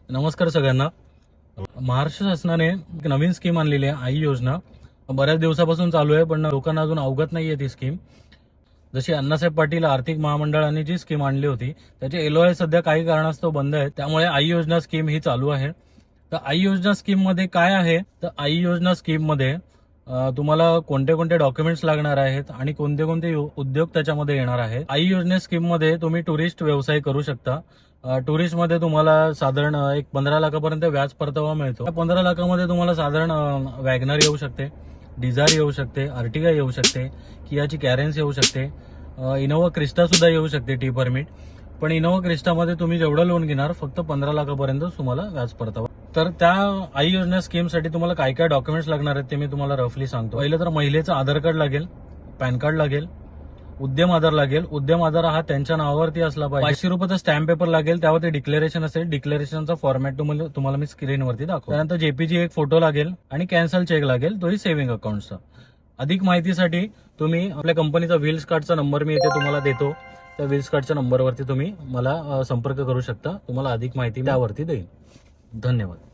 नमस्कार सगळ्यांना. महाराष्ट्र शासनाने एक नवीन स्कीम आणलेली आहे, आई योजना. बऱ्याच दिवसापासून चालू आहे, पण लोकांना अजून अवगत नाहीये ती स्कीम. जशी अण्णासाहेब पाटील आर्थिक महामंडळाने जी स्कीम आणली होती त्याचे एलओआय सध्या काही कारणास्तव बंद आहे, त्यामुळे आई योजना स्कीम ही चालू आहे. तर आई योजना स्कीम मध्ये काय आहे, तर आई योजना स्कीम मध्ये तुम्हाला कोणते कोणते डॉक्युमेंट्स लागणार आहेत आणि कोणते कोणते उद्योग त्याच्यामध्ये येणार आहेत. आई योजना स्कीम मध्ये तुम्ही टुरिस्ट व्यवसाय करू शकता. टुरिस्ट मध्ये तुम्हाला साधारण एक 15 लाखापर्यंत व्याज परतावा मिळतो. 15 लाखामध्ये तुम्हाला साधारण वॅगनर येऊ शकते, डिझायर येऊ शकते, अर्टिगा येऊ शकते, कियाची कॅरेन्स येऊ शकते, इनोवा क्रिस्टा सुद्धा येऊ शकते टी परमिट. पण इनोवा क्रिस्टामध्ये तुम्ही जेवढं लोन घेणार फक्त 15 लाखापर्यंत तुम्हाला व्याज परतावा. तर त्या आई योजना स्कीमसाठी तुम्हाला काय काय डॉक्युमेंट्स लागणार आहेत ते मी तुम्हाला रफली सांगतो. पहिलं तर महिलेचं आधार कार्ड लागेल, पॅन कार्ड लागेल, उद्यम आधार लागेल. उद्यम आधार हा त्यांच्या नावावरती असला पाहिजे. 500 रुपयाचा स्टॅम्प पेपर लागेल, त्यावरती डिक्लेरेशन असेल. डिक्लेरेशनचा फॉर्मॅट तुम्हाला मी स्क्रीनवरती दाखवतो. त्यानंतर जेपीजी एक फोटो लागेल आणि कॅन्सल चेक लागेल, तोही सेव्हिंग अकाउंटचा. अधिक माहितीसाठी तुम्ही आपल्या कंपनीचा व्हील्स कार्डचा नंबर मी इथे तुम्हाला देतो. त्या व्हील्स कार्डच्या नंबरवरती तुम्ही मला संपर्क करू शकता. तुम्हाला अधिक माहिती त्यावरती देईल. धन्यवाद.